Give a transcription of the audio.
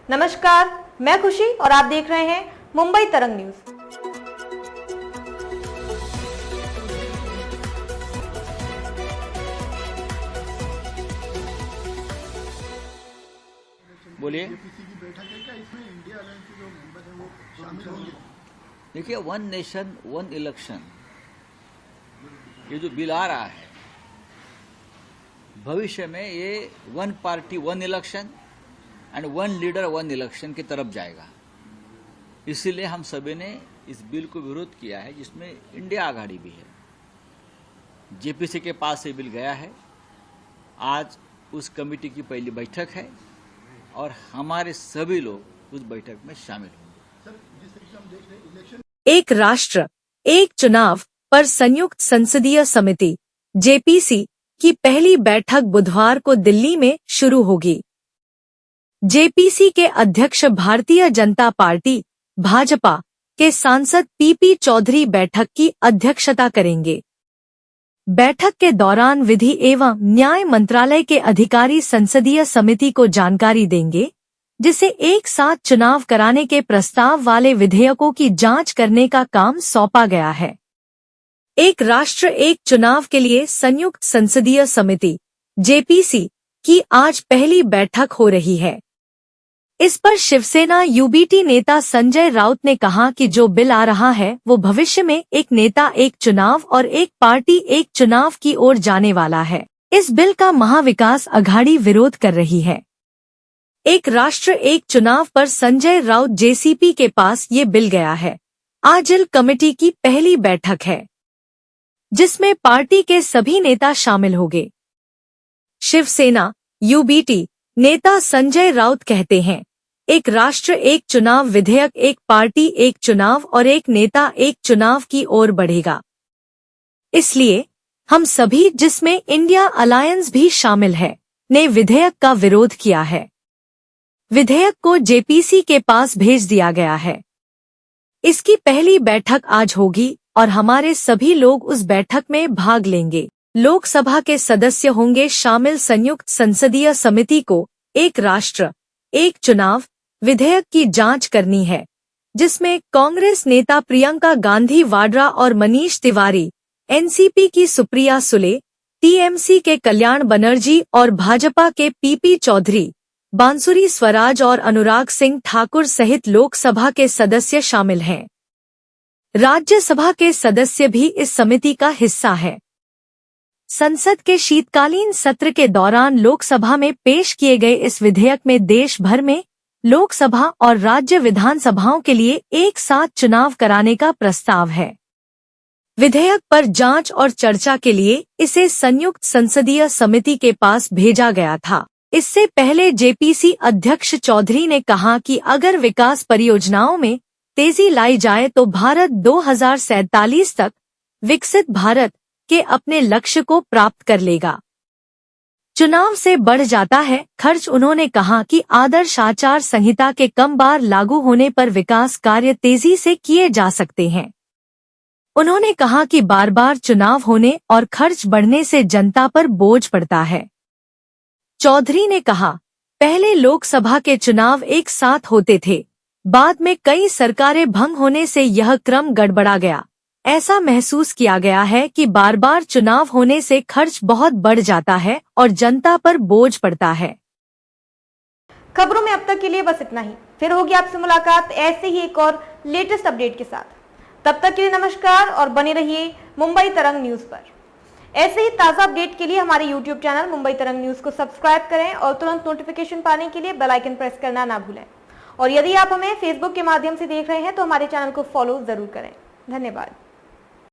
नमस्कार, मैं खुशी और आप देख रहे हैं मुंबई तरंग न्यूज। बोलिए। जेपीसी की बैठक है क्या? इसमें इंडिया अलायंस के जो मेंबर हैं वो शामिल होंगे? देखिए, वन नेशन वन इलेक्शन ये जो बिल आ रहा है, भविष्य में ये one party one election and one leader one election की तरफ जाएगा। इसीलिए हम सभी ने इस बिल को विरोध किया है, जिसमें इंडिया आघाड़ी भी है। जेपीसी के पास ये बिल गया है। आज उस कमेटी की पहली बैठक है और हमारे सभी लोग उस बैठक में शामिल होंगे। एक राष्ट्र एक चुनाव पर संयुक्त संसदीय समिति जेपीसी की पहली बैठक बुधवार को दिल्ली में शुरू होगी। जेपीसी के अध्यक्ष भारतीय जनता पार्टी भाजपा के सांसद पीपी चौधरी बैठक की अध्यक्षता करेंगे। बैठक के दौरान विधि एवं न्याय मंत्रालय के अधिकारी संसदीय समिति को जानकारी देंगे, जिसे एक साथ चुनाव कराने के प्रस्ताव वाले विधेयकों की जांच करने का काम सौंपा गया है। एक राष्ट्र एक चुनाव के लिए संयुक्त संसदीय समिति जेपीसी की आज पहली बैठक हो रही है। इस पर शिवसेना यूबीटी नेता संजय राउत ने कहा कि जो बिल आ रहा है वो भविष्य में एक नेता एक चुनाव और एक पार्टी एक चुनाव की ओर जाने वाला है। इस बिल का महाविकास अघाड़ी विरोध कर रही है। एक राष्ट्र एक चुनाव पर संजय राउत जेसीपी के पास ये बिल गया है। आजिल कमेटी की पहली बैठक है, जिसमें पार्टी के सभी नेता शामिल होंगे। शिवसेना यूबीटी नेता संजय राउत कहते हैं, एक राष्ट्र एक चुनाव विधेयक एक पार्टी एक चुनाव और एक नेता एक चुनाव की ओर बढ़ेगा। इसलिए हम सभी, जिसमें इंडिया अलायंस भी शामिल है, ने विधेयक का विरोध किया है। विधेयक को जेपीसी के पास भेज दिया गया है। इसकी पहली बैठक आज होगी और हमारे सभी लोग उस बैठक में भाग लेंगे। लोकसभा के सदस्य होंगे शामिल। संयुक्त संसदीय समिति को एक राष्ट्र एक चुनाव विधेयक की जांच करनी है, जिसमें कांग्रेस नेता प्रियंका गांधी वाड्रा और मनीष तिवारी, एनसीपी की सुप्रिया सुले, टीएमसी के कल्याण बनर्जी और भाजपा के पीपी चौधरी, बांसुरी स्वराज और अनुराग सिंह ठाकुर सहित लोकसभा के सदस्य शामिल हैं। राज्यसभा के सदस्य भी इस समिति का हिस्सा है। संसद के शीतकालीन सत्र के दौरान लोकसभा में पेश किए गए इस विधेयक में देश भर में लोकसभा और राज्य विधानसभाओं के लिए एक साथ चुनाव कराने का प्रस्ताव है। विधेयक पर जांच और चर्चा के लिए इसे संयुक्त संसदीय समिति के पास भेजा गया था। इससे पहले जेपीसी अध्यक्ष चौधरी ने कहा कि अगर विकास परियोजनाओं में तेजी लाई जाए तो भारत 2047 तक विकसित भारत के अपने लक्ष्य को प्राप्त कर लेगा। चुनाव से बढ़ जाता है खर्च। उन्होंने कहा कि आदर्श आचार संहिता के कम बार लागू होने पर विकास कार्य तेजी से किए जा सकते हैं। उन्होंने कहा कि बार बार चुनाव होने और खर्च बढ़ने से जनता पर बोझ पड़ता है। चौधरी ने कहा, पहले लोकसभा के चुनाव एक साथ होते थे, बाद में कई सरकारें भंग होने से यह क्रम गड़बड़ा गया। ऐसा महसूस किया गया है कि बार बार चुनाव होने से खर्च बहुत बढ़ जाता है और जनता पर बोझ पड़ता है। खबरों में अब तक के लिए बस इतना ही। फिर होगी आपसे मुलाकात ऐसे ही एक और लेटेस्ट अपडेट के साथ। तब तक के लिए नमस्कार और बने रहिए मुंबई तरंग न्यूज पर। ऐसे ही ताज़ा अपडेट के लिए हमारे YouTube चैनल मुंबई तरंग न्यूज को सब्सक्राइब करें और तुरंत नोटिफिकेशन पाने के लिए बेल आइकन प्रेस करना ना भूलें। और यदि आप हमें फेसबुक के माध्यम से देख रहे हैं तो हमारे चैनल को फॉलो जरूर करें। धन्यवाद।